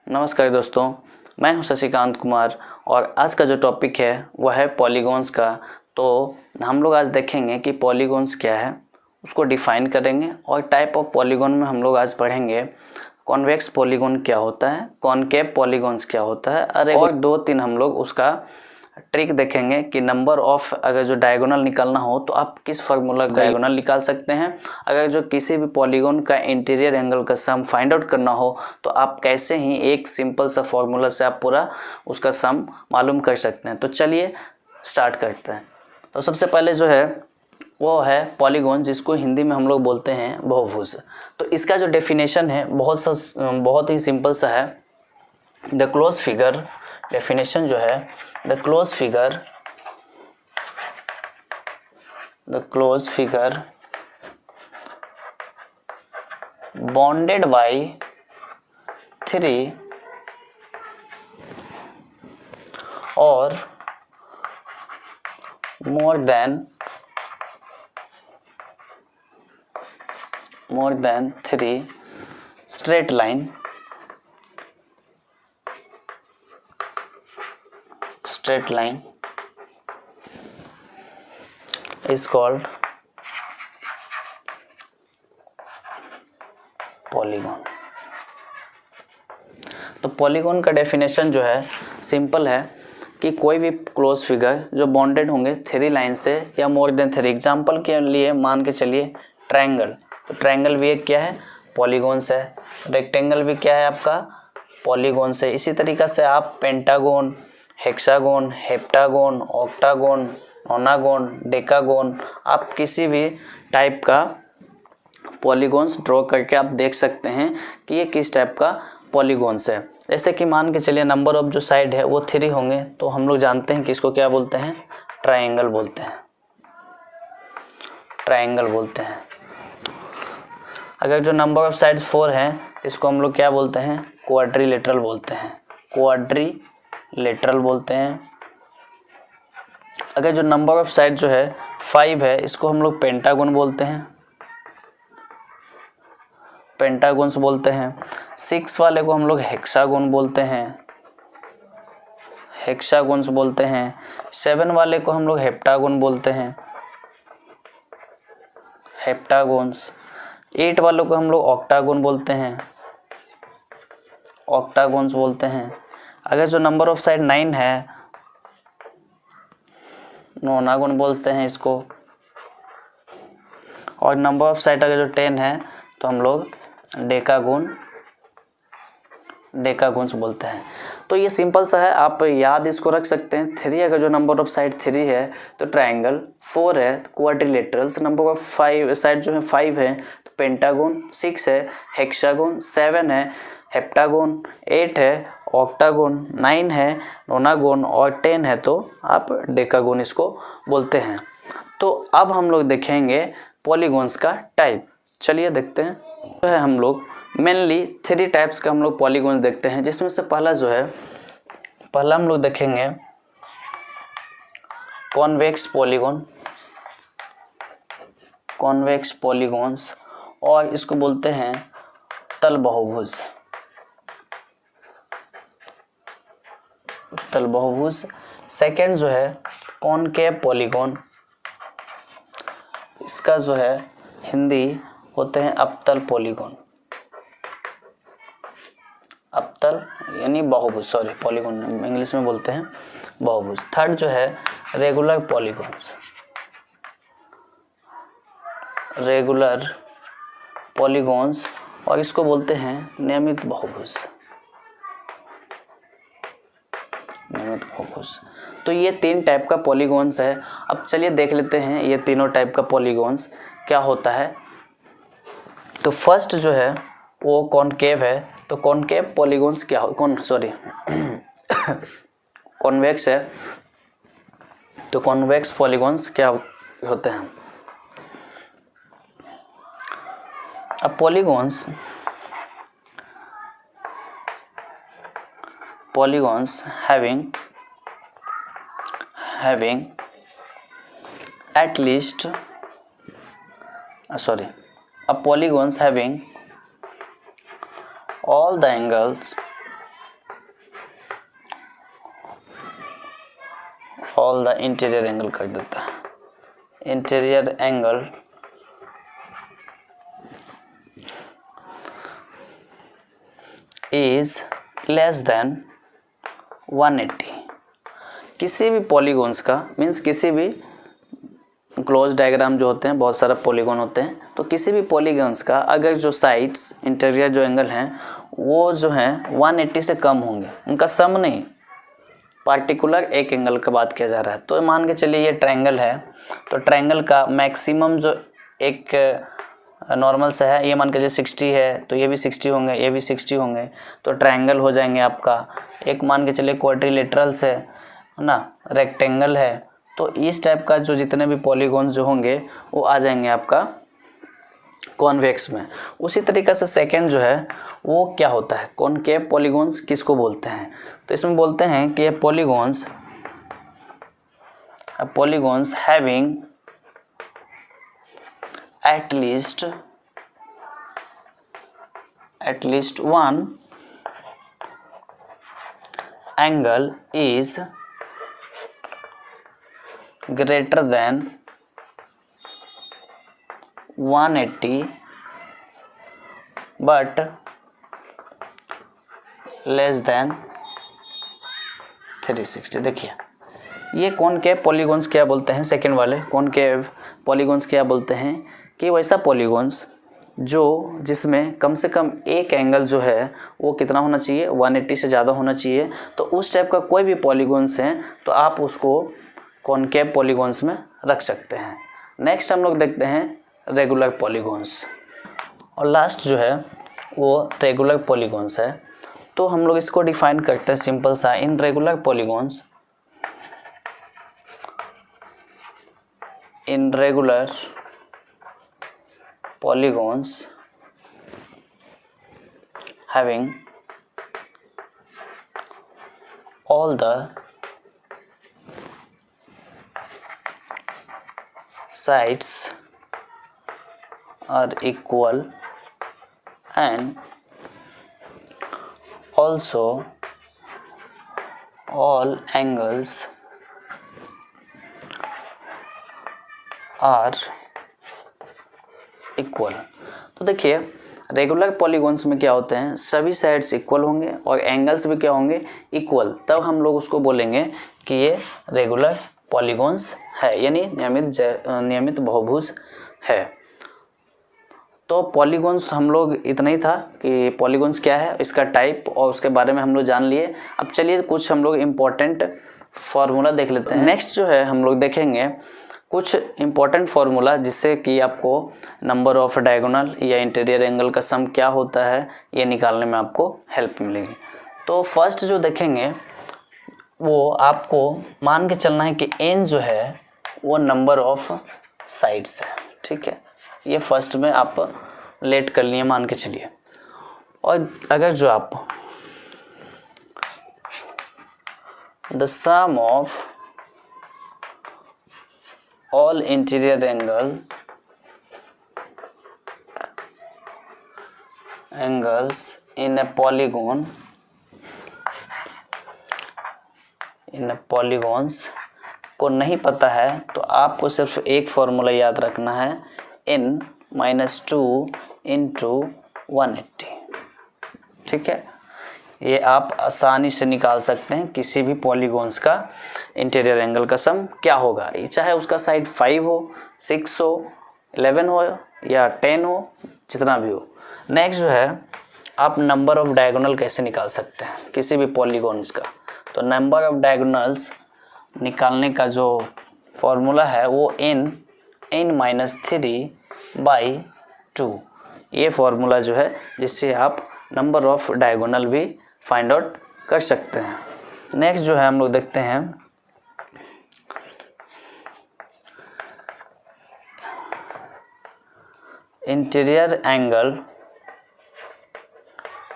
नमस्कार दोस्तों, मैं हूं शशिकांत कुमार और आज का जो टॉपिक है वह है पॉलीगॉन्स का। तो हम लोग आज देखेंगे कि पॉलीगॉन्स क्या है, उसको डिफाइन करेंगे और टाइप ऑफ पॉलीगॉन में हम लोग आज पढ़ेंगे कॉन्वेक्स पॉलीगॉन क्या होता है, कॉनकेव पॉलीगॉन्स क्या होता है और दो तीन हम लोग उसका ट्रिक देखेंगे कि नंबर ऑफ अगर जो डायगोनल निकालना हो तो आप किस फार्मूला का डायगोनल निकाल सकते हैं। अगर जो किसी भी पॉलीगॉन का इंटीरियर एंगल का सम फाइंड आउट करना हो तो आप कैसे ही एक सिंपल सा फार्मूला से आप पूरा उसका सम मालूम कर सकते हैं। तो चलिए स्टार्ट करते हैं। तो सबसे पहले जो है वो है पॉलीगॉन, जिसको हिंदी में हम लोग बोलते हैं बहुभुज। तो इसका जो डेफिनेशन है बहुत ही सिंपल सा है। द क्लोज फिगर डेफिनेशन जो है, the closed figure bounded by three or more than three straight line is called polygon. तो पॉलीगॉन का डेफिनेशन जो है सिंपल है कि कोई भी क्लोज फिगर जो बॉन्डेड होंगे थ्री लाइन से या मोर देन थ्री। एग्जांपल के लिए मान के चलिए ट्रायंगल, तो ट्रायंगल भी एक क्या है, पॉलीगॉन से है। रेक्टेंगल भी क्या है आपका, पॉलीगॉन से। इसी तरीक़ा से आप पेंटागोन, हेक्सागोन, हेप्टागोन, ऑक्टागोन, नोनागोन, डेकागोन, आप किसी भी टाइप का पॉलीगॉन्स ड्रॉ करके आप देख सकते हैं कि ये किस टाइप का पॉलीगॉन्स है। जैसे कि मान के चलिए नंबर ऑफ जो साइड है वो थ्री होंगे, तो हम लोग जानते हैं कि इसको क्या बोलते हैं, ट्रायंगल बोलते हैं, ट्रायंगल बोलते हैं। अगर जो नंबर ऑफ साइड फोर है इसको हम लोग क्या बोलते हैं, क्वाड्रिलेटरल बोलते हैं, क्वाड्रिलेटरल बोलते हैं। अगर जो नंबर ऑफ साइड जो है फाइव है इसको हम लोग पेंटागोन बोलते हैं, पेंटागोन्स बोलते हैं। सिक्स वाले को हम लोग हेक्सागोन बोलते हैं, हेक्सागोन्स बोलते हैं। सेवन वाले को हम लोग हेप्टागोन बोलते हैं, हेप्टागोन्स। एट वालों को हम लोग ऑक्टागोन बोलते हैं, ऑक्टागोन्स बोलते हैं। अगर जो नंबर ऑफ साइड नाइन है नोनागोन बोलते हैं इसको। और नंबर ऑफ साइड अगर जो 10 है तो हम लोग डेकागोन्स बोलते हैं। तो ये सिंपल सा है, आप याद इसको रख सकते हैं। थ्री अगर जो नंबर ऑफ साइड थ्री है तो ट्रायंगल, फोर है तो quadrilaterals, number of five side जो है फाइव है तो पेंटागोन, सिक्स है हेक्सागोन, सेवन है हेप्टागोन, एट है ऑक्टागोन, नाइन है नोनागोन और 10 है तो आप डेकागोन इसको बोलते हैं। तो अब हम लोग देखेंगे पॉलीगॉन्स का टाइप। चलिए देखते हैं। तो है हम लोग मेनली थ्री टाइप्स का हम लोग पॉलीगॉन्स देखते हैं, जिसमें से पहला जो है, पहला हम लोग देखेंगे कॉन्वेक्स पॉलीगॉन, कॉन्वेक्स पॉलीगॉन्स, और इसको बोलते हैं तल बहुभुज, तल बहुभुज। सेकेंड जो है कॉनकेव पॉलीगॉन, इसका जो है हिंदी होते हैं अपतल पॉलीगॉन, अपतल यानी बहुभुज, सॉरी पॉलीगॉन इंग्लिश में बोलते हैं बहुभुज। थर्ड जो है रेगुलर पॉलीगॉन्स, रेगुलर पॉलीगॉन्स, और इसको बोलते हैं नियमित बहुभुज, नियमित बहुभुज। तो ये तीन टाइप का पॉलीगॉन्स है। अब चलिए देख लेते हैं ये तीनों टाइप का पॉलीगॉन्स क्या होता है। तो फर्स्ट जो है वो कॉनकेव है। तो कॉनकेव पॉलीगॉन्स क्या हो, कॉन्वेक्स है। तो कॉन्वेक्स पॉलीगॉन्स क्या होते हैं। अब polygons having at least polygons having all the angles all the interior angle कर देता है, interior angle is less than 180। किसी भी पॉलीगॉन्स का मीन्स किसी भी क्लोज डायग्राम जो होते हैं, बहुत सारा पॉलीगॉन होते हैं, तो किसी भी पॉलीगॉन्स का अगर जो साइड्स इंटीरियर जो एंगल हैं वो जो हैं 180 से कम होंगे, उनका सम नहीं, पार्टिकुलर एक एंगल का बात किया जा रहा है। तो मान के चलिए ये ट्रायंगल है, तो ट्रायंगल का मैक्सिमम जो एक नॉर्मल सा है, ये मान के चलिए 60 है, तो ये भी 60 होंगे, ये भी 60 होंगे, तो ट्रायंगल हो जाएंगे आपका। एक मान के चलिए क्वाड्रिलेटरल्स है ना, रेक्टेंगल है, तो इस टाइप का जो जितने भी पॉलीगॉन जो होंगे वो आ जाएंगे आपका कॉन्वेक्स में। उसी तरीके से सेकंड जो है वो क्या होता है, कॉनकेव पॉलीगॉन्स किसको बोलते हैं, तो इसमें बोलते हैं कि ये polygons having at least one angle is greater than 180 but less than 360। देखिए ये कॉनकेव पॉलीगॉन्स क्या बोलते हैं, सेकंड वाले कॉनकेव पॉलीगॉन्स क्या बोलते हैं कि वैसा पॉलीगॉन्स जो जिसमें कम से कम एक एंगल जो है वो कितना होना चाहिए, 180 से ज़्यादा होना चाहिए। तो उस टाइप का कोई भी पॉलीगॉन्स हैं तो आप उसको कॉनकेव पॉलीगॉन्स में रख सकते हैं। नेक्स्ट हम लोग देखते हैं रेगुलर पॉलीगॉन्स, और लास्ट जो है वो रेगुलर पॉलीगॉन्स है। तो हम लोग इसको डिफाइन करते हैं सिंपल सा, in regular polygons, in regular polygons having all the sides are equal and also all angles are equal. तो देखिए रेगुलर पॉलीगॉन्स में क्या होते हैं, सभी साइड्स इक्वल होंगे और एंगल्स भी क्या होंगे, इक्वल, तब हम लोग उसको बोलेंगे कि ये रेगुलर पॉलीगॉन्स है, यानी नियमित बहुभुज है। तो पॉलीगॉन्स हम लोग इतना ही था कि पॉलीगॉन्स क्या है, इसका टाइप और उसके बारे में हम लोग जान लिए। अब चलिए कुछ हम लोग इम्पोर्टेंट फार्मूला देख लेते हैं। नेक्स्ट जो है हम लोग देखेंगे कुछ इम्पोर्टेंट फार्मूला जिससे कि आपको नंबर ऑफ डायगोनल या इंटीरियर एंगल का सम क्या होता है ये निकालने में आपको हेल्प मिलेगी। तो फर्स्ट जो देखेंगे वो आपको मान के चलना है कि n जो है वो नंबर ऑफ साइड्स है, ठीक है, ये फर्स्ट में आप लेट कर लिए मान के चलिए। और अगर जो आप the sum of all interior angles in a polygons को नहीं पता है तो आपको सिर्फ एक फॉर्मूला याद रखना है, n-2 इंटू 180, ठीक है। ये आप आसानी से निकाल सकते हैं किसी भी पॉलीगॉन्स का इंटीरियर एंगल का सम क्या होगा, चाहे उसका साइड 5 हो, 6 हो, 11 हो या 10 हो, जितना भी हो। नेक्स्ट जो है आप नंबर ऑफ डायगोनल कैसे निकाल सकते हैं किसी भी पॉलीगॉन्स का, तो नंबर ऑफ डायगोनल्स निकालने का जो फॉर्मूला है वो n-3/2, ये फॉर्मूला जो है जिससे आप नंबर ऑफ डायगोनल भी फाइंड आउट कर सकते हैं। नेक्स्ट जो है हम लोग देखते हैं interior angle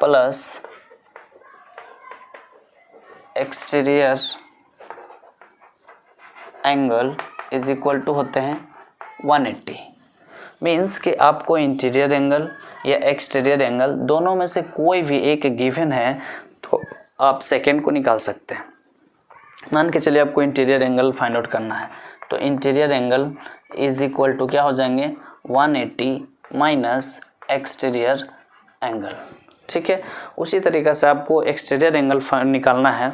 plus exterior angle is equal to होते हैं 180। मीन्स कि आपको इंटीरियर एंगल या एक्सटीरियर एंगल दोनों में से कोई भी एक गिवन है तो आप सेकेंड को निकाल सकते हैं। मान के चलिए आपको इंटीरियर एंगल फाइंड आउट करना है, तो interior angle is equal to क्या हो जाएंगे 180 माइनस एक्सटीरियर एंगल। ठीक है, उसी तरीक़े से आपको एक्सटीरियर एंगल निकालना है,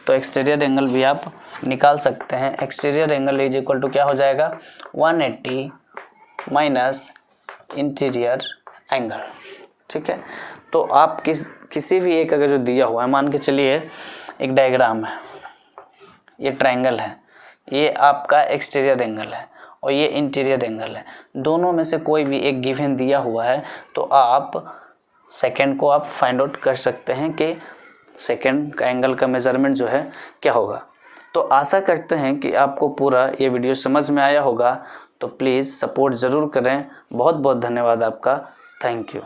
तो एक्सटीरियर एंगल भी आप निकाल सकते हैं। Exterior angle is equal to क्या हो जाएगा 180 माइनस इंटीरियर एंगल। ठीक है, तो आप किसी भी एक अगर जो दिया हुआ है, मान के चलिए एक डायग्राम है, ये ट्रायंगल है, ये आपका एक्सटीरियर एंगल है और ये इंटीरियर एंगल है, दोनों में से कोई भी एक गिवन दिया हुआ है, तो आप सेकंड को आप फाइंड आउट कर सकते हैं कि सेकंड का एंगल का मेज़रमेंट जो है क्या होगा। तो आशा करते हैं कि आपको पूरा ये वीडियो समझ में आया होगा, तो प्लीज़ सपोर्ट ज़रूर करें। बहुत बहुत धन्यवाद आपका, थैंक यू।